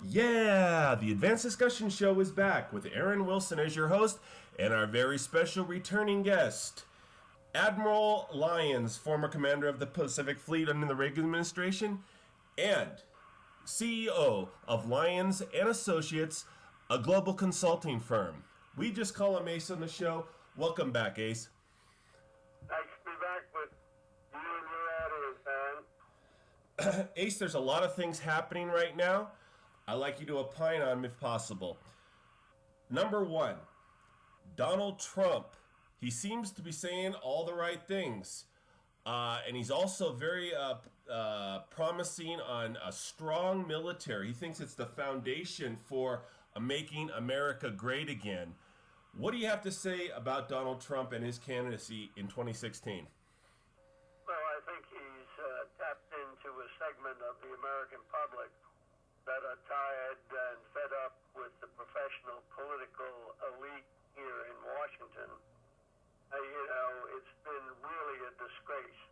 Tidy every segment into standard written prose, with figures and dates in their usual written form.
Yeah, the Advanced Discussion Show is back with Aaron Wilson as your host and our very special returning guest, Admiral Lyons, former commander of the Pacific Fleet under the Reagan administration, and CEO of Lyons and Associates, a global consulting firm. We just call him Ace on the show. Welcome back, Ace. Nice to be back with you and your audience, man. Ace, there's a lot of things happening right now. I'd like you to opine on them if possible. Number one, Donald Trump. He seems to be saying all the right things. And he's also very promising on a strong military. He thinks it's the foundation for making America great again. What do you have to say about Donald Trump and his candidacy in 2016? Well, I think he's tapped into a segment of the American public that are tired and fed up with the professional political elite here in Washington. It's been really a disgrace.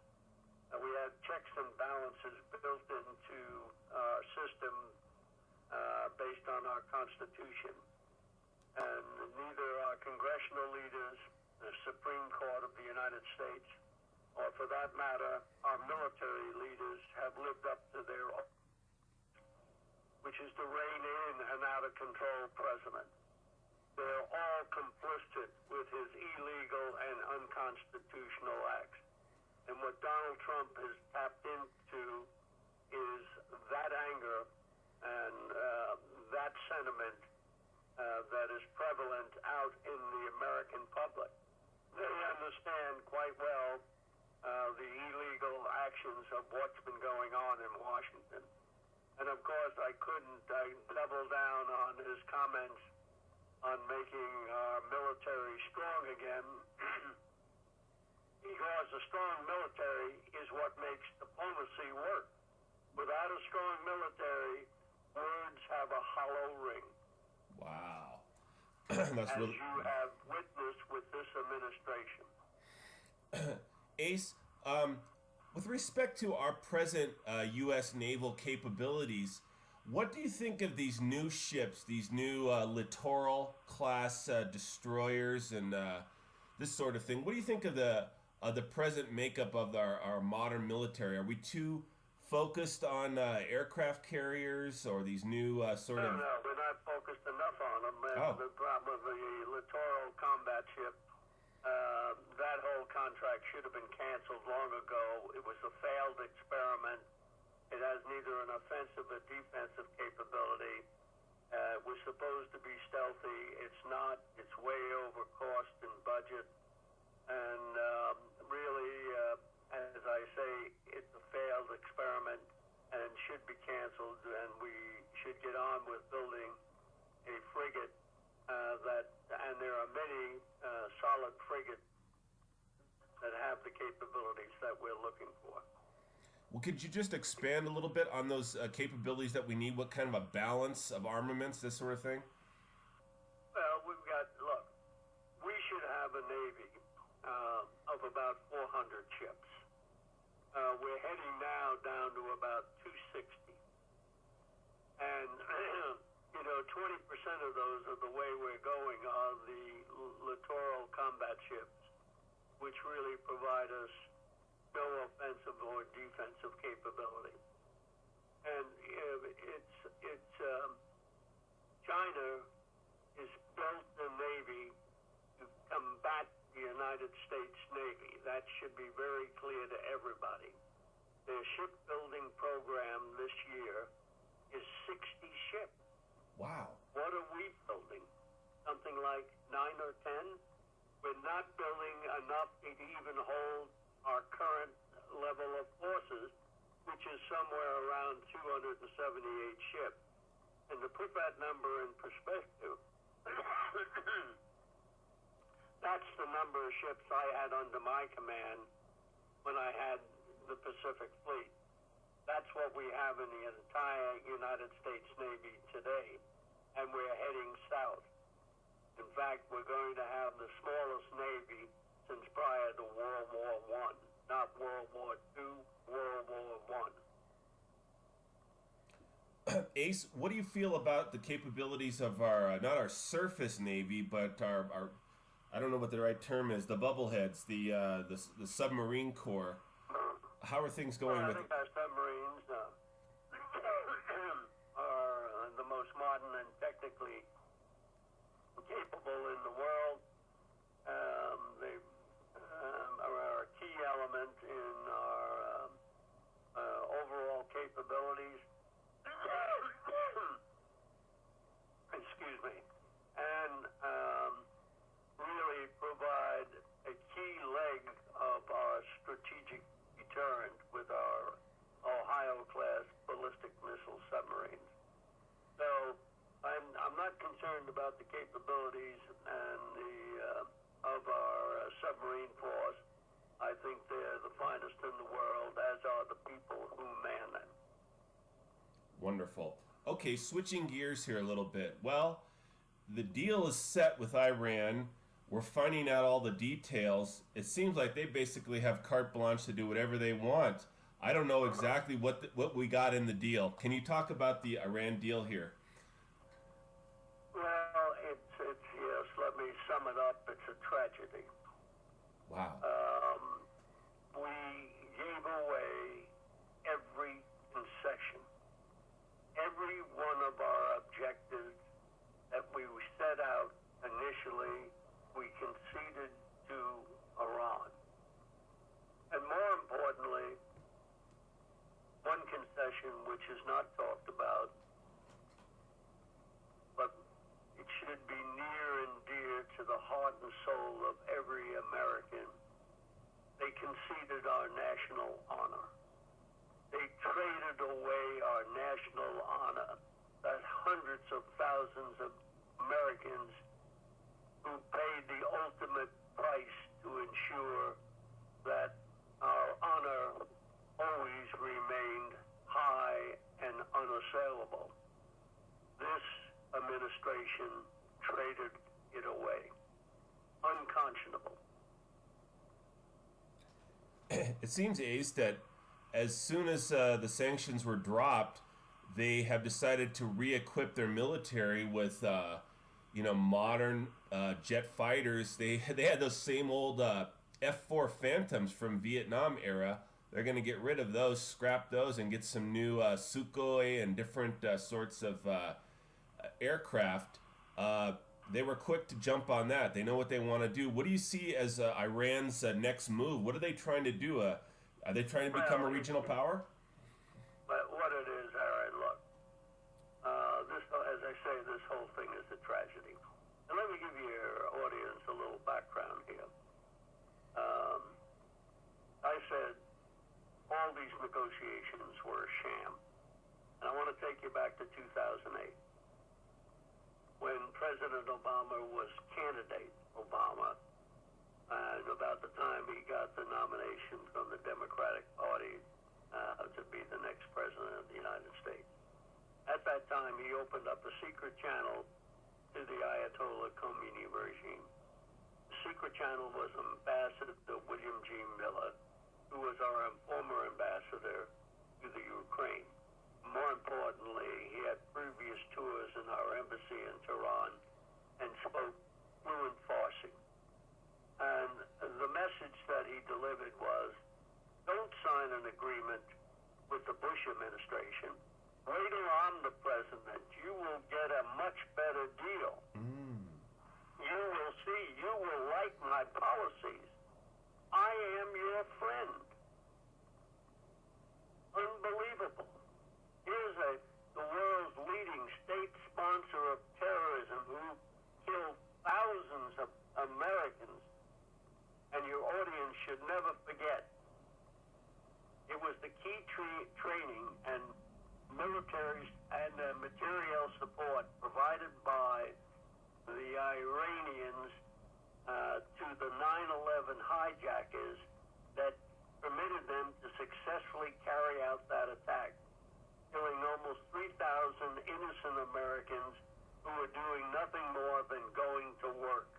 We have checks and balances built into our system based on our Constitution. And neither our congressional leaders, the Supreme Court of the United States, or for that matter, our military leaders have lived up to their oath, which is to rein in an out-of-control president. They're all complicit with his illegal and unconstitutional acts. And what Donald Trump has tapped into is that anger and that sentiment that is prevalent out in the American public. They understand quite well the illegal actions of what's been going on in Washington. And of course, I double down on his comments on making our military strong again, because a strong military is what makes diplomacy work. Without a strong military, words have a hollow ring. Wow. That's as really... you have witnessed with this administration. Ace, with respect to our present U.S. naval capabilities, what do you think of these new ships, these new littoral class destroyers and this sort of thing? What do you think of the present makeup of our modern military? Are we too focused on aircraft carriers or these new sort of... No, we're not focused enough on them. The problem of the littoral combat ship, that whole contract should have been canceled long ago. It was a failed experiment. It has neither an offensive or defensive capability. It was supposed to be stealthy. It's not. It's way over cost and budget. And really, as I say, it's a failed experiment and should be canceled. And we should get on with building a frigate and there are many solid frigates that have the capabilities that we're looking for. Well, could you just expand a little bit on those capabilities that we need? What kind of a balance of armaments, this sort of thing? Well, look, we should have a Navy of about 400 ships. We're heading now down to about 260. And, 20% of those are the way we're going are the littoral combat ships, which really provide us no offensive or defensive capability. And China is built the Navy to combat the United States Navy. That should be very clear to everybody. Their shipbuilding program this year is 60 ships. Wow. What are we building? Something like 9 or 10? We're not building enough to even hold our current level of forces, which is somewhere around 278 ships. And to put that number in perspective, that's the number of ships I had under my command when I had the Pacific Fleet. That's what we have in the entire United States Navy today, and we're heading south. In fact, we're going to have the smallest Navy since prior to World War I, not World War II, World War I. Ace, what do you feel about the capabilities of our, not our surface navy, but our I don't know what the right term is, the bubbleheads, the submarine corps? How are things going I with think our submarines are the most modern and technically capable in the world. They are a key element in our overall capabilities. Excuse me. And really provide a key leg of our strategic deterrent with our Ohio-class ballistic missile submarines. So I'm not concerned about the capabilities and of our submarine force. I think they're the finest in the world, as are the people who man them. Wonderful. Okay, switching gears here a little bit. Well, the deal is set with Iran. We're finding out all the details. It seems like they basically have carte blanche to do whatever they want. I don't know exactly what we got in the deal. Can you talk about the Iran deal here? Well, it's yes. Let me sum it up. It's a tragedy. Wow. We gave away every concession, every one of our objectives that we set out initially. We conceded to Iran. And more importantly, one concession which is not talked about, but it should be near and dear to the heart and soul of every American. They conceded our national honor. They traded away our national honor that hundreds of thousands of Americans who paid the ultimate price to ensure that our honor always remained high and unassailable. This administration traded it away. Unconscionable. It seems, Ace, that as soon as the sanctions were dropped, they have decided to re-equip their military with modern jet fighters. They had those same old F-4 Phantoms from Vietnam era. They're going to get rid of those, scrap those, and get some new Sukhoi and different sorts of aircraft. They were quick to jump on that. They know what they want to do. What do you see as Iran's next move? What are they trying to do? Are they trying to become a regional power? But what it is, Aaron, look, as I say, this whole thing is a tragedy. And let me give your audience a little background here. I said all these negotiations were a sham. And I want to take you back to 2008. When President Obama was candidate Obama, and about the time he got the nomination from the Democratic Party to be the next president of the United States. At that time, he opened up a secret channel to the Ayatollah Khomeini regime. The secret channel was Ambassador William G. Miller, who was our former ambassador to the Ukraine. More importantly, he had previous tours in our embassy in Tehran and spoke fluent Farsi. And the message that he delivered was, don't sign an agreement with the Bush administration. Wait till I'm the president. You will get a much better deal. You will see. You will like my policies. I am your friend. Unbelievable. Here's the world's leading state sponsor of terrorism who killed thousands of Americans, and your audience should never forget. It was the key training and military and material support provided by the Iranians to the 9/11 hijackers that permitted them to successfully carry out that attack, killing almost 3,000 innocent Americans who were doing nothing more than going to work,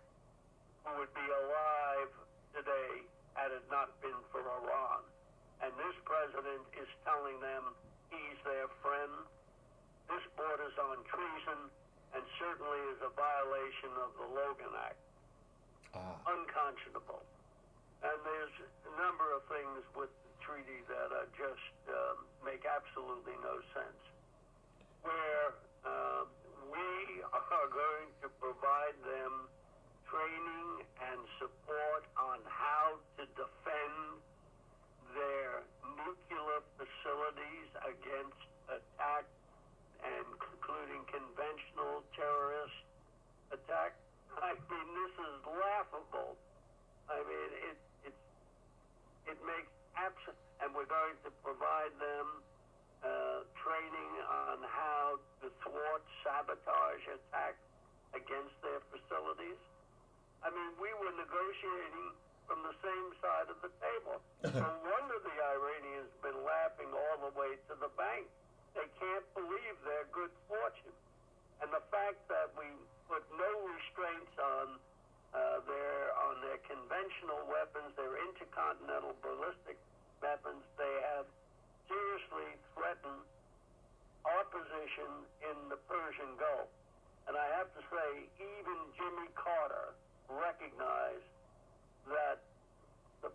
who would be alive today had it not been for Iran. And this president is telling them he's their friend. This on how to thwart sabotage attacks against their facilities. I mean, we were negotiating from the same side of the table. No wonder the Iranians have been laughing all the way to the bank. They can't believe their good fortune. And the fact that we put no restraints on their conventional weapons, their intercontinental ballistic weapons, they have seriously threatened our position in the Persian Gulf. And I have to say, even Jimmy Carter recognized that the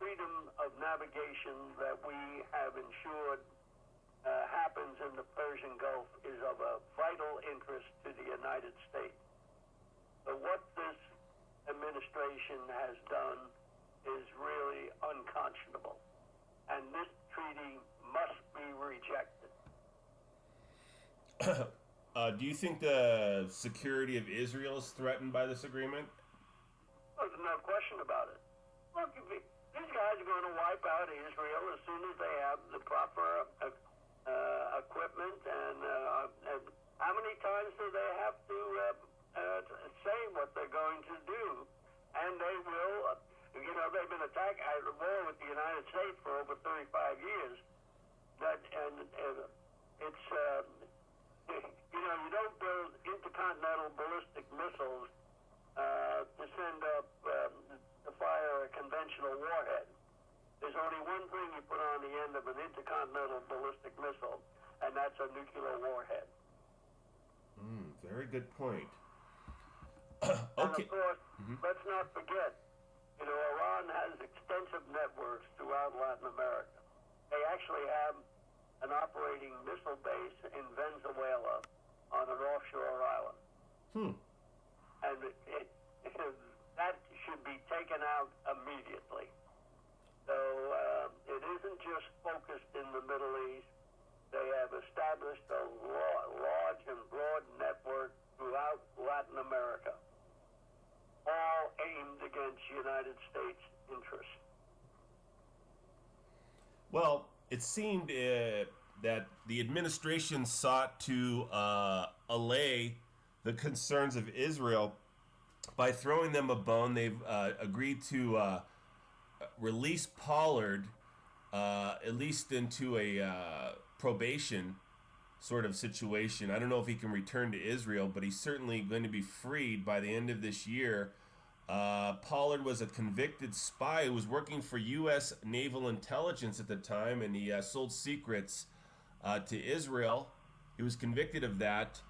freedom of navigation that we have ensured happens in the Persian Gulf is of a vital interest to the United States. But what this administration has done is really unconscionable. And this treaty must be rejected. Do you think the security of Israel is threatened by this agreement? There's no question about it. Look, these guys are going to wipe out Israel as soon as they have the proper equipment. And how many times do they have to say what they're going to do? And they will. They've been at war with the United States for over 35 years. It's you don't build intercontinental ballistic missiles to send up to fire a conventional warhead. There's only one thing you put on the end of an intercontinental ballistic missile, and that's a nuclear warhead. Very good point. Okay. And of course, let's not forget, Iran has extensive networks throughout Latin America. They actually have an operating missile base in Venezuela on an offshore island. And that should be taken out immediately. So it isn't just focused in the Middle East. They have established a large and broad network throughout Latin America, all aimed against United States interests. Well, it seemed that the administration sought to allay the concerns of Israel by throwing them a bone. They've agreed to release Pollard at least into a probation sort of situation. I don't know if he can return to Israel, but he's certainly going to be freed by the end of this year. Pollard was a convicted spy who was working for U.S. naval intelligence at the time, and he sold secrets to Israel. He was convicted of that.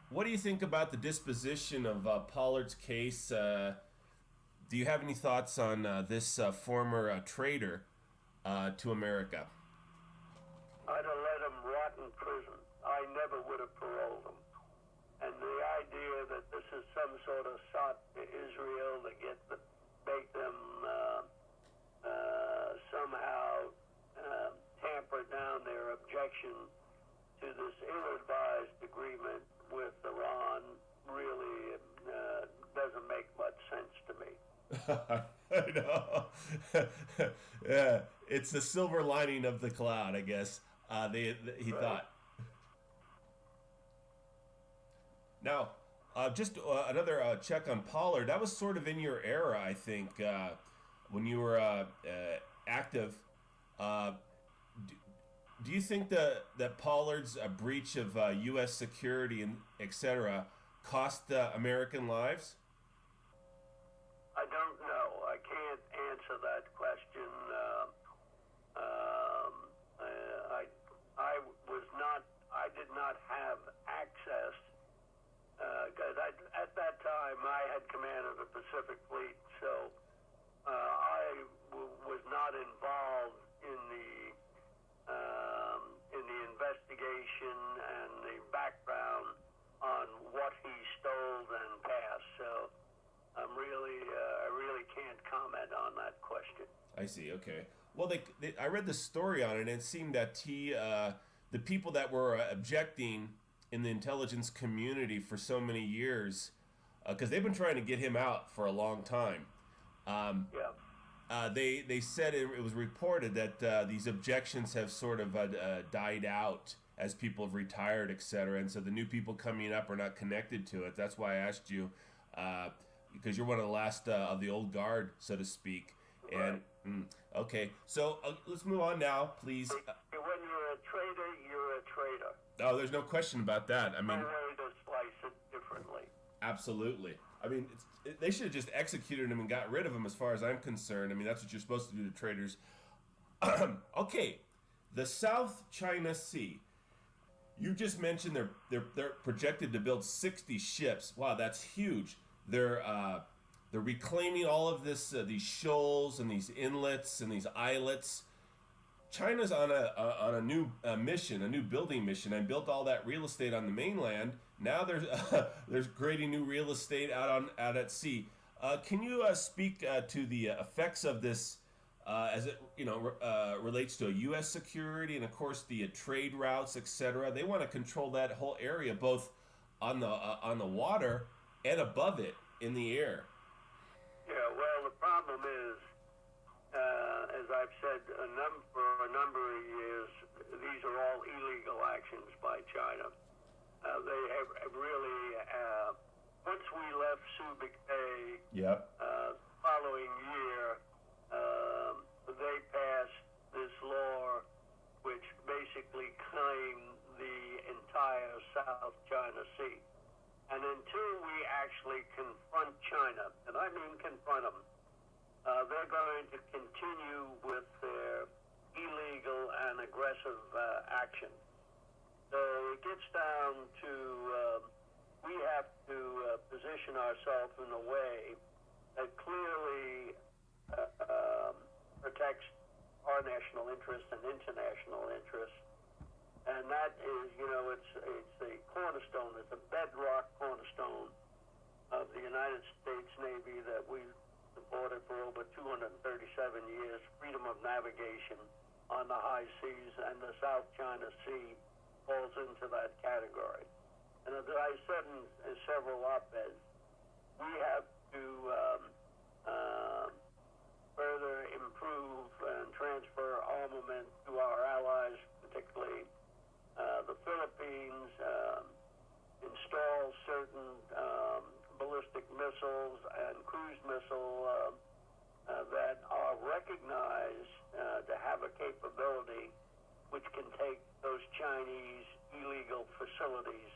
What do you think about the disposition of Pollard's case? Do you have any thoughts on this former traitor to America? I'd have let him rot in prison. I never would have paroled him. And the idea that this is some sort of sot to Israel to make them somehow tamper down their objection to this ill-advised agreement with Iran really doesn't make much sense to me. I know. Yeah, it's the silver lining of the cloud, I guess. He thought. Now, just another check on Pollard. That was sort of in your era, I think, when you were active. Do you think that Pollard's breach of U.S. security and etc. cost American lives? I don't know. I can't answer that question. I did not have access. Because at that time I had command of the Pacific Fleet, so I was not involved in the investigation and the background on what he stole and passed. So I really can't comment on that question. I see. Okay. Well, I read the story on it, and it seemed that the people that were objecting in the intelligence community for so many years, because they've been trying to get him out for a long time. They said it was reported that these objections have sort of died out, as people have retired, etc. And so the new people coming up are not connected to it. That's why I asked you, because you're one of the last of the old guard, so to speak. Right. And okay, so let's move on now, please. When you're a trader, you're a trader. Oh, there's no question about that. I mean, No way to slice it differently. absolutely. I mean, they should have just executed him and got rid of him, as far as I'm concerned. I mean, that's what you're supposed to do to traders. Okay, the South China Sea. You just mentioned they're projected to build 60 ships. Wow, that's huge. They're reclaiming all of these shoals and these inlets and these islets. China's on a new mission, a new building mission, and built all that real estate on the mainland. Now there's creating new real estate out at sea. Can you speak to the effects of this as it relates to a U.S. security and of course the trade routes, etc.? They want to control that whole area, both on the water and above it in the air. Yeah, well, the problem is, as I've said for a number of years, these are all illegal actions by China. They have really, once we left Subic Bay, Yep. following year, they passed this law which basically claimed the entire South China Sea. And until we actually confront China, and I mean confront them, they're going to continue with their illegal and aggressive action. So it gets down to we have to position ourselves in a way that clearly protects our national interests and international interests. And that is, it's a cornerstone, it's a bedrock cornerstone of the United States Navy that we've supported for over 237 years, freedom of navigation on the high seas, and the South China Sea falls into that category. And as I said in several op-eds, we have to further improve and transfer armament to our allies, particularly the Philippines, install certain ballistic missiles and cruise missile that are recognized to have a capability which can take those Chinese illegal facilities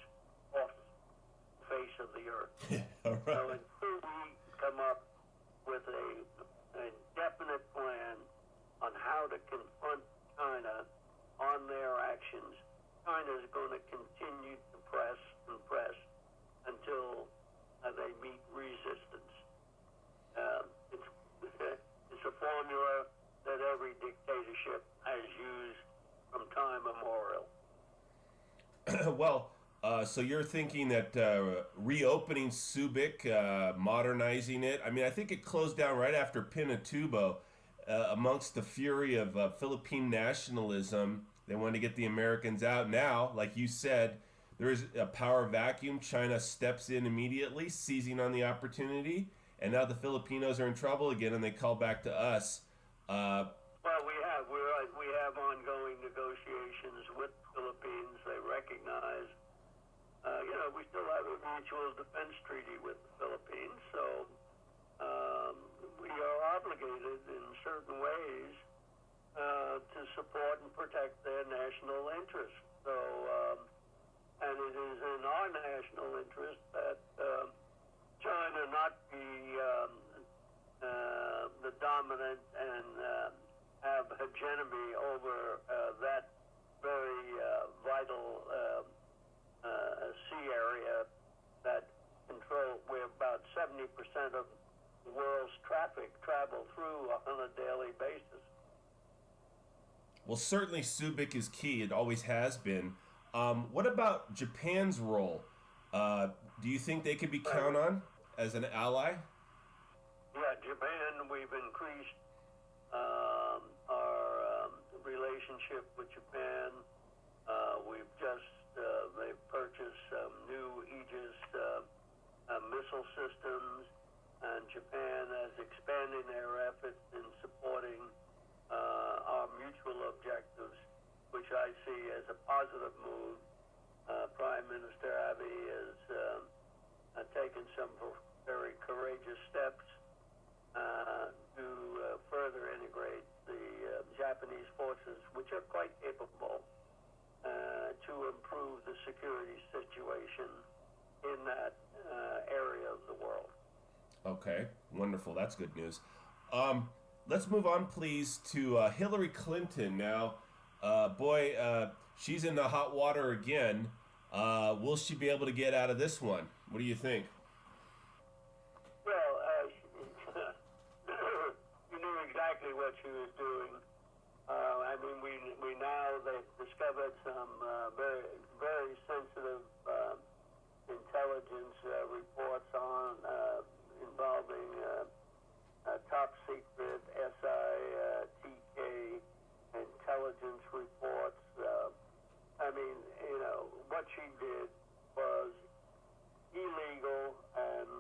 off the face of the earth. All right. So until we come up with a definite plan on how to confront China on their actions, China is going to continue to press and press until they meet resistance. It's a formula that every dictatorship has used from time immemorial. Well, so you're thinking that reopening Subic, modernizing it. I mean, I think it closed down right after Pinatubo, amongst the fury of Philippine nationalism. They wanted to get the Americans out. Now, like you said, there is a power vacuum. China steps in immediately, seizing on the opportunity, and now the Filipinos are in trouble again, and they call back to us. Well, we have ongoing negotiations with the Philippines. They recognize, we still have a mutual defense treaty with the Philippines, so we are obligated in certain ways to support and protect their national interests. So, and it is in our national interest that China not be the dominant and have hegemony over that very vital sea area that where about 70% of the world's traffic travel through on a daily basis. Well, certainly Subic is key. It always has been. What about Japan's role? Do you think they could be counted on as an ally? Yeah, Japan, we've increased our relationship with Japan. We've just, they've purchased some new Aegis missile systems, and Japan is expanding their efforts in supporting our mutual objectives, which I see as a positive move. Prime Minister Abe has taken some very courageous steps to further integrate the Japanese forces, which are quite capable, to improve the security situation in that area of the world. Okay, wonderful. That's good news. Let's move on, please, to Hillary Clinton. Now, she's in the hot water again. Will she be able to get out of this one? What do you think? Well, you knew exactly what she was doing. I mean, we now they've discovered some very, very sensitive intelligence reports involving top secret SITK intelligence reports. I mean, what she did was illegal and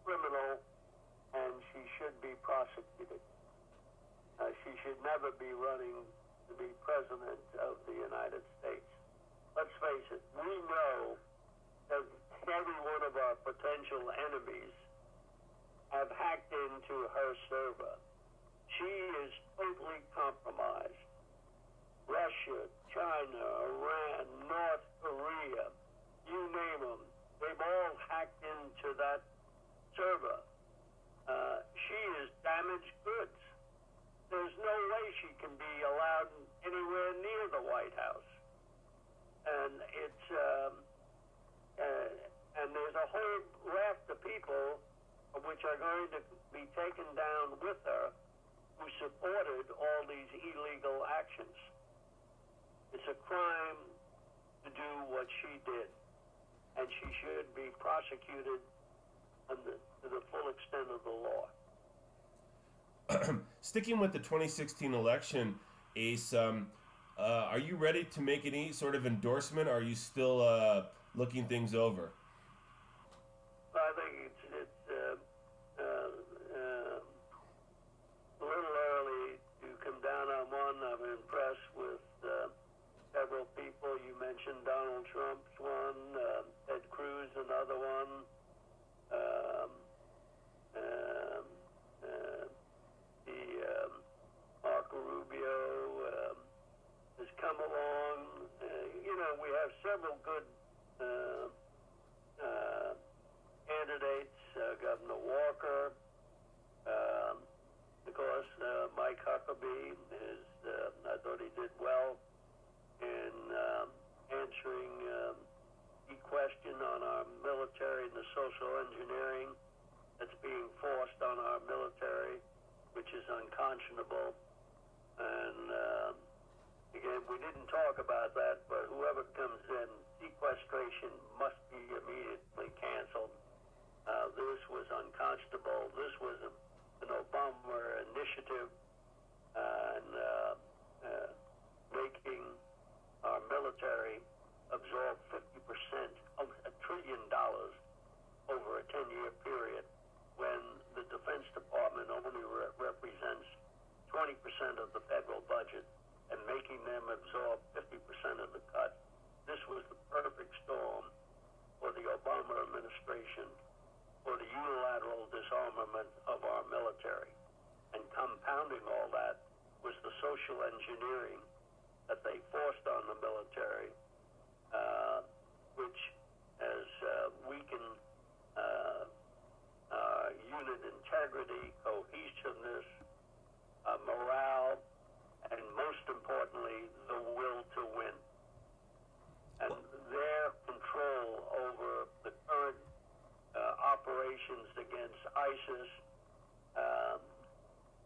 criminal, and she should be prosecuted. She should never be running to be president of the United States. Let's face it, we know that every one of our potential enemies have hacked into her server. She is totally compromised. Russia, China, Iran, North Korea, you name them, they've all hacked into that server. She is damaged goods. There's no way she can be allowed anywhere near the White House. And and there's a whole raft of people which are going to be taken down with her who supported all these illegal actions. It's a crime to do what she did, and she should be prosecuted to the full extent of the law. Sticking with the 2016 election, Ace, are you ready to make any sort of endorsement, or are you still looking things over? I think it's a little early to come down on one. I'm impressed with several people. You mentioned Donald Trump's one, Ted Cruz another one. Marco Rubio has come along. We have several good candidates. Governor Walker, of course, Mike Huckabee I thought he did well in answering the question on our military and the social engineering that's being forced on our military, which is unconscionable. And again, we didn't talk about that, but whoever comes in, sequestration must be immediately canceled. This was unconscionable. This was an Obama initiative, and making our military absorb 50% of $1 trillion over a 10-year period, when the Defense Department only represents 20% of the federal budget, and making them absorb 50% of the cut. This was the perfect storm for the Obama administration for the unilateral disarmament of our military. And compounding all that was the social engineering that they forced on the military, which has weakened unit integrity, cohesiveness, morale, and most importantly, the will to win. And their control over the current operations against ISIS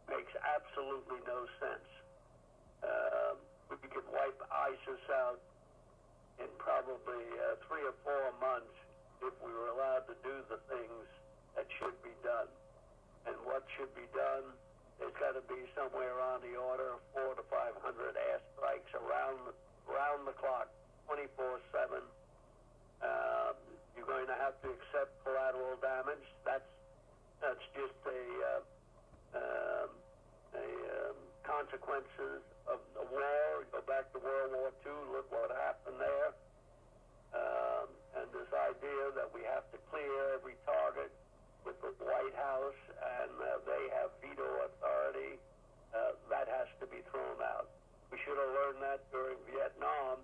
makes absolutely no sense. We could wipe ISIS out in probably 3 or 4 months if we were allowed to do the things that should be done. And what should be done, there's got to be somewhere on the order of 400 to 500 airstrikes around the clock, 24/7. You're going to have to accept collateral damage. That's just a consequences of the war. Go back back to World War II, look what happened there. And this idea that we have to clear every target with the White House and they have veto authority, that has to be thrown out. We should have learned that during Vietnam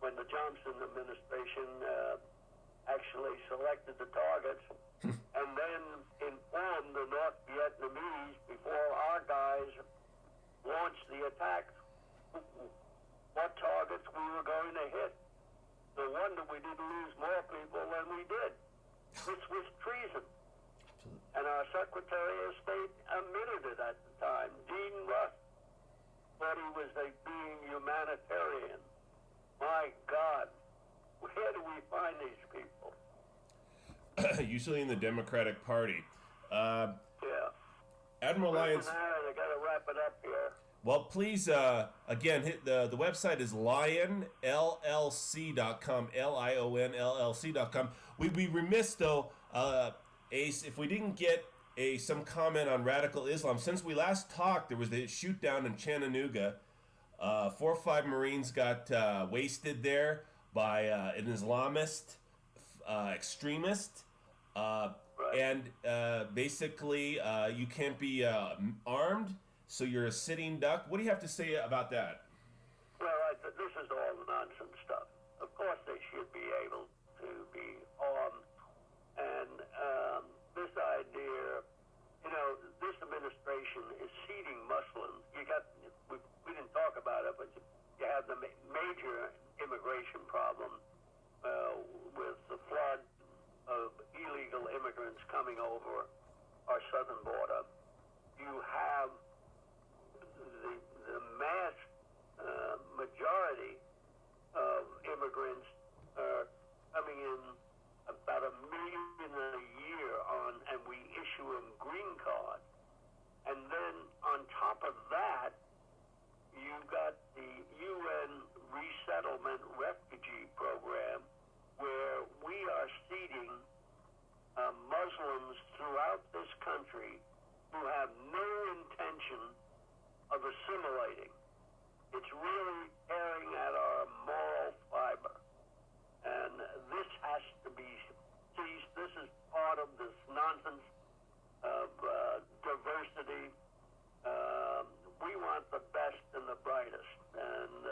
when the Johnson administration actually selected the targets and then informed the North Vietnamese before our guys launched the attack what targets we were going to hit. No wonder we didn't lose more people than we did. This was treason. And our Secretary of State admitted it at the time. Dean Rusk thought he was being humanitarian. My God, where do we find these people? Usually in the Democratic Party. Yeah. Admiral Lyons. I got to wrap it up here. Well, please, again, hit the website is lionllc.com, LIONLLC.com. We'd be remiss, though, Ace, if we didn't get some comment on radical Islam. Since we last talked, there was the shoot down in Chattanooga. 4 or 5 Marines got wasted there by an Islamist extremist. Right. And basically, you can't be armed. So you're a sitting duck. What do you have to say about that? Well, this is all nonsense stuff. Of course they should be able to be armed. And this idea, this administration is seeding Muslims. We didn't talk about it, but you have the major immigration problem with the flood of illegal immigrants coming over our southern border. You have the mass majority of immigrants are coming in about 1 million a year and we issue them green cards. And then on top of that, you've got the UN resettlement refugee program where we are seeding Muslims throughout this country who have no intention of assimilating. It's really tearing at our moral fiber. And this has to be ceased. This is part of this nonsense of diversity. We want the best and the brightest. And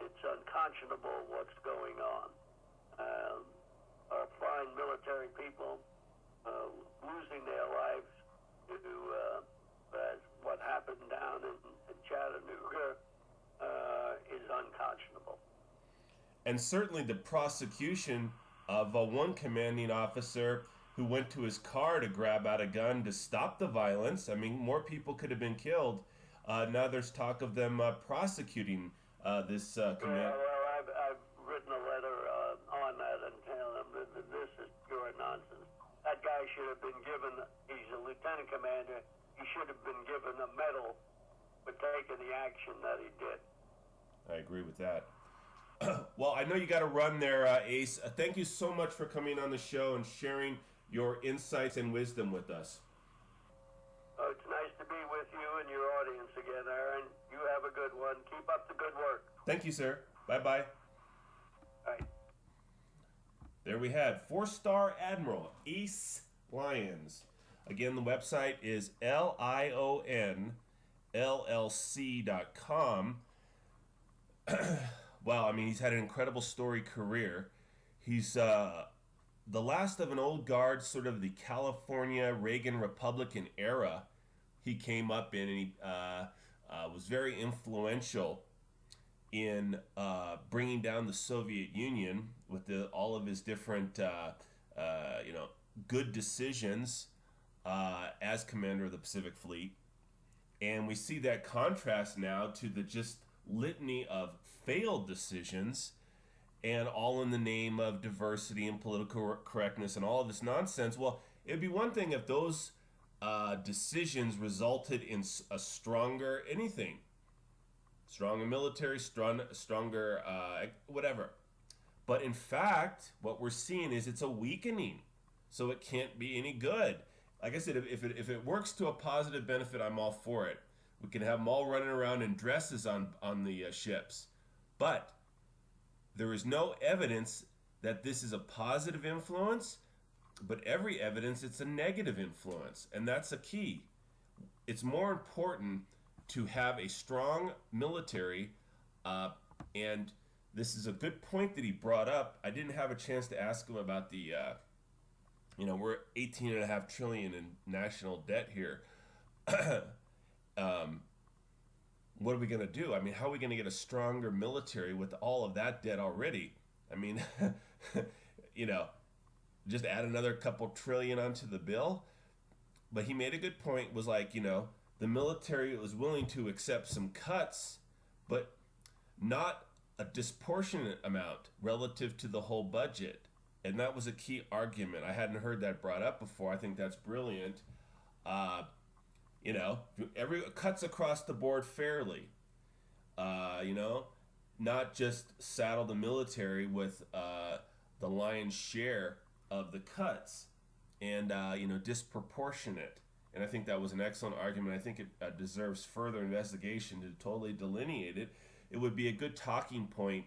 it's unconscionable what's going on. Our fine military people losing their lives to what happened down in Chattanooga is unconscionable. And certainly the prosecution of one commanding officer who went to his car to grab out a gun to stop the violence. I mean, more people could have been killed. Now there's talk of them prosecuting this command. Well, I've written a letter on that and telling them that this is pure nonsense. That guy should have been given, he's a lieutenant commander, he should have been given a medal for taking the action that he did. I agree with that. Well, I know you got to run there, Ace. Thank you so much for coming on the show and sharing your insights and wisdom with us. Oh, it's nice to be with you and your audience again, Aaron. You have a good one. Keep up the good work. Thank you, sir. Bye-bye. All right. There we had 4-star Admiral Ace Lyons. Again, the website is LIONLLC.com. Well, I mean, he's had an incredible storied career. He's the last of an old guard, sort of the California Reagan Republican era he came up in, and he was very influential in bringing down the Soviet Union with all of his different, good decisions as commander of the Pacific Fleet. And we see that contrast now to the just litany of failed decisions, and all in the name of diversity and political correctness and all of this nonsense. Well, it'd be one thing if those decisions resulted in a stronger anything. Stronger military, stronger whatever. But in fact, what we're seeing is it's a weakening. So it can't be any good. Like I said, if it works to a positive benefit, I'm all for it. We can have them all running around in dresses on the ships. But there is no evidence that this is a positive influence, but every evidence it's a negative influence. And that's a key. It's more important to have a strong military, and this is a good point that he brought up. I didn't have a chance to ask him about the, we're 18.5 trillion in national debt here. What are we going to do? I mean, how are we going to get a stronger military with all of that debt already? I mean, just add another couple trillion onto the bill. But he made a good point, was like, the military was willing to accept some cuts, but not a disproportionate amount relative to the whole budget. And that was a key argument. I hadn't heard that brought up before. I think that's brilliant. Every cuts across the board fairly. Not just saddle the military with the lion's share of the cuts, and disproportionate. And I think that was an excellent argument. I think it deserves further investigation to totally delineate it. It would be a good talking point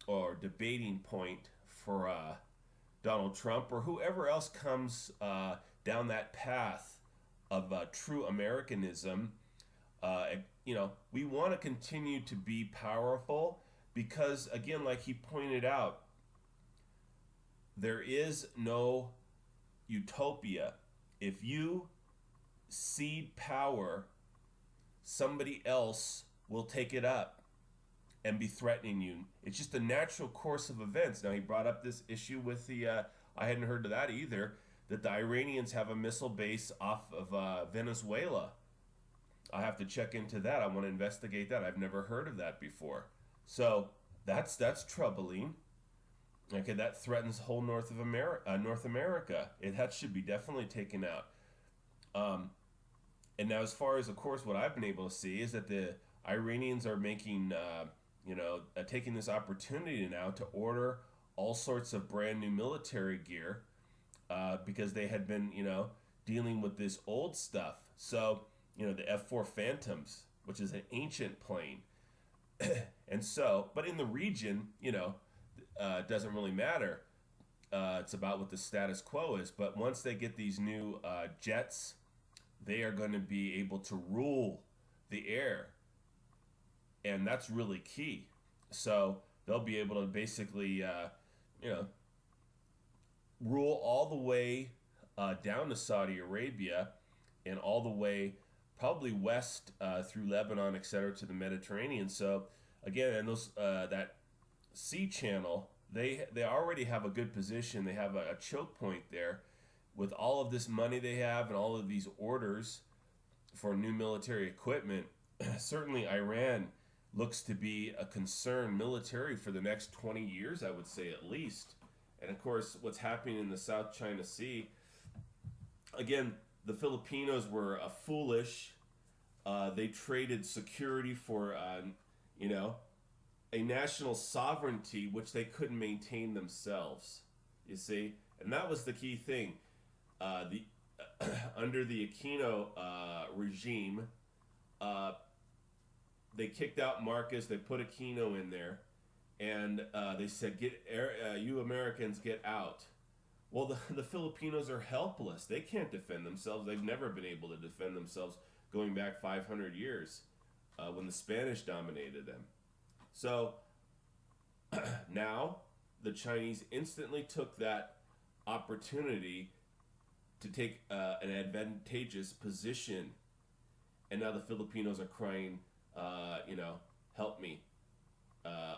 or debating point for Donald Trump or whoever else comes down that path of true Americanism. We want to continue to be powerful because, again, like he pointed out, there is no utopia. If you cede power, somebody else will take it up and be threatening you. It's just a natural course of events. Now, he brought up this issue with the, I hadn't heard of that either, that the Iranians have a missile base off of Venezuela. I have to check into that. I want to investigate that. I've never heard of that before. So that's troubling. Okay, that threatens whole North America. That should be definitely taken out. And now, as far as, of course, what I've been able to see is that the Iranians are making, taking this opportunity now to order all sorts of brand new military gear because they had been, dealing with this old stuff. So, the F-4 Phantoms, which is an ancient plane. And so, but in the region, it doesn't really matter. It's about what the status quo is. But once they get these new jets, they are going to be able to rule the air. And that's really key. So they'll be able to basically, rule all the way down to Saudi Arabia and all the way probably west through Lebanon, etc., to the Mediterranean. So again, and those that sea channel, they already have a good position. They have a choke point there with all of this money they have and all of these orders for new military equipment. Certainly Iran looks to be a concern military for the next 20 years, I would say, at least. And of course, what's happening in the South China Sea, again, the Filipinos were foolish. They traded security for, a national sovereignty which they couldn't maintain themselves. You see, and that was the key thing. Under the Aquino regime, they kicked out Marcos. They put Aquino in there, and they said, "You Americans get out." Well, the Filipinos are helpless. They can't defend themselves. They've never been able to defend themselves going back 500 years when the Spanish dominated them. So now the Chinese instantly took that opportunity to take an advantageous position. And now the Filipinos are crying, help me,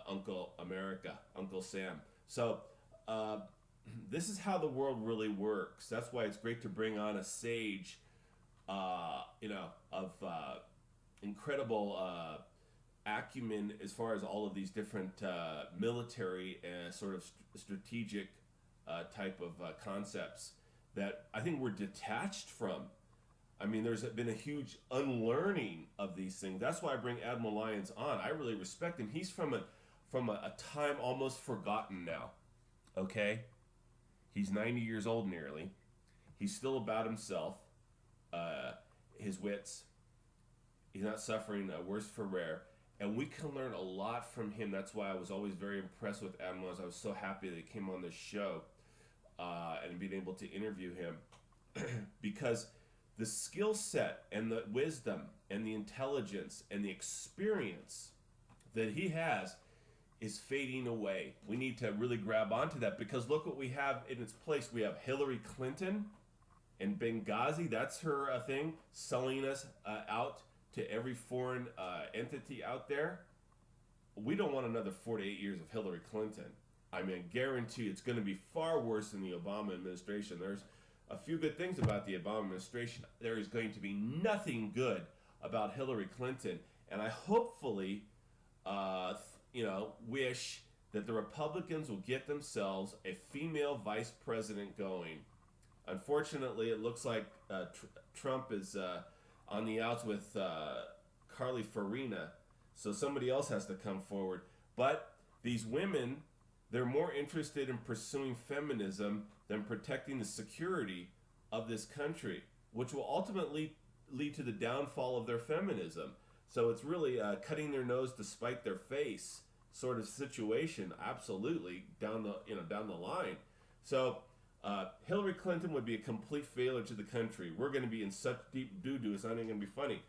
Uncle America, Uncle Sam. So this is how the world really works. That's why it's great to bring on a sage, of incredible acumen as far as all of these different military and sort of strategic type of concepts that I think we're detached from. I mean, there's been a huge unlearning of these things. That's why I bring Admiral Lyons on. I really respect him. He's from a time almost forgotten now. Okay? He's 90 years old nearly. He's still about himself, his wits. He's not suffering worse for wear. And we can learn a lot from him. That's why I was always very impressed with Admiral. I was so happy that he came on this show and being able to interview him. Because the skill set and the wisdom and the intelligence and the experience that he has is fading away. We need to really grab onto that, because look what we have in its place. We have Hillary Clinton and Benghazi. That's her thing, selling us out to every foreign entity out there. We don't want another 4 to 8 years of Hillary Clinton. I mean, guarantee it's going to be far worse than the Obama administration. There's a few good things about the Obama administration. There is going to be nothing good about Hillary Clinton. And I hopefully, wish that the Republicans will get themselves a female vice president going. Unfortunately, it looks like Trump is on the outs with Carly Farina, so somebody else has to come forward. But these women, they're more interested in pursuing feminism than protecting the security of this country, which will ultimately lead to the downfall of their feminism. So it's really cutting their nose to spite their face sort of situation, absolutely, down the line. So Hillary Clinton would be a complete failure to the country. We're going to be in such deep doo-doo, it's not even going to be funny.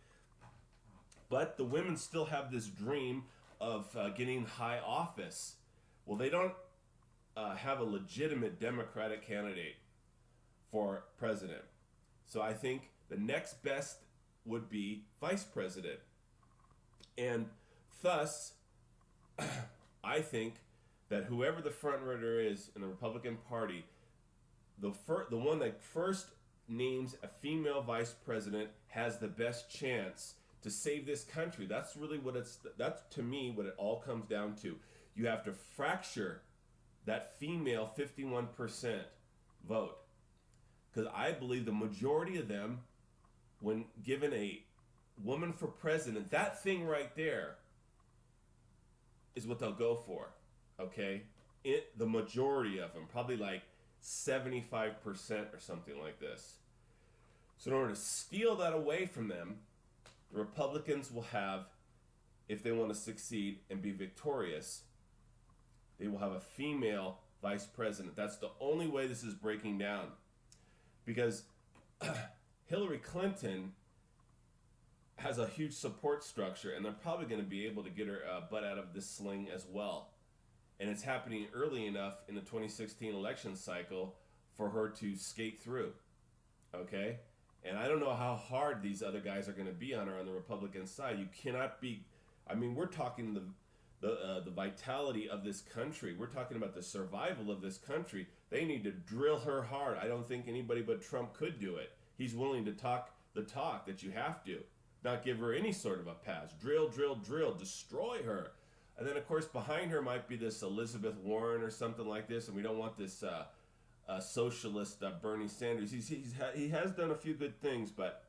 But the women still have this dream of getting high office. Well, they don't have a legitimate Democratic candidate for president. So I think the next best would be vice president. And thus, I think that whoever the front runner is in the Republican Party, the one that first names a female vice president has the best chance to save this country. That's really that's to me what it all comes down to. You have to fracture that female 51% vote. Because I believe the majority of them, when given a woman for president, that thing right there is what they'll go for, okay? The majority of them, probably like 75% or something like this. So in order to steal that away from them, the Republicans will have, if they want to succeed and be victorious, they will have a female vice president. That's the only way this is breaking down. Because Hillary Clinton has a huge support structure, and they're probably going to be able to get her butt out of this sling as well. And it's happening early enough in the 2016 election cycle for her to skate through. Okay? And I don't know how hard these other guys are going to be on her on the Republican side. You cannot be, I mean, we're talking the vitality of this country. We're talking about the survival of this country. They need to drill her hard. I don't think anybody but Trump could do it. He's willing to talk the talk that you have to. Not give her any sort of a pass. Drill, drill, drill. Destroy her. And then, of course, behind her might be this Elizabeth Warren or something like this, and we don't want this socialist Bernie Sanders. He has done a few good things, but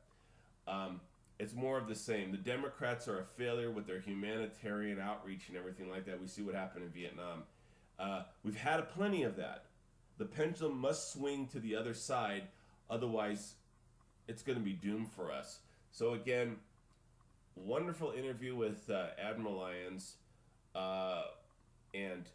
it's more of the same. The Democrats are a failure with their humanitarian outreach and everything like that. We see what happened in Vietnam. We've had plenty of that. The pendulum must swing to the other side, otherwise it's going to be doomed for us. So again, wonderful interview with Admiral Lyons. And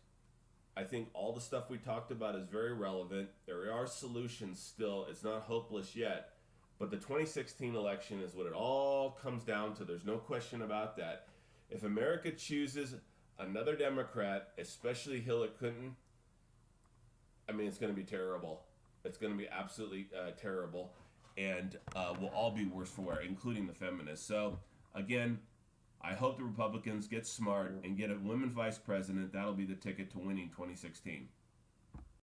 I think all the stuff we talked about is very relevant. There are solutions still. It's not hopeless yet. But the 2016 election is what it all comes down to. There's no question about that. If America chooses another Democrat, especially Hillary Clinton, I mean, it's going to be terrible. It's going to be absolutely terrible. And we'll all be worse for wear, including the feminists. So, again, I hope the Republicans get smart and get a women vice president. That'll be the ticket to winning 2016.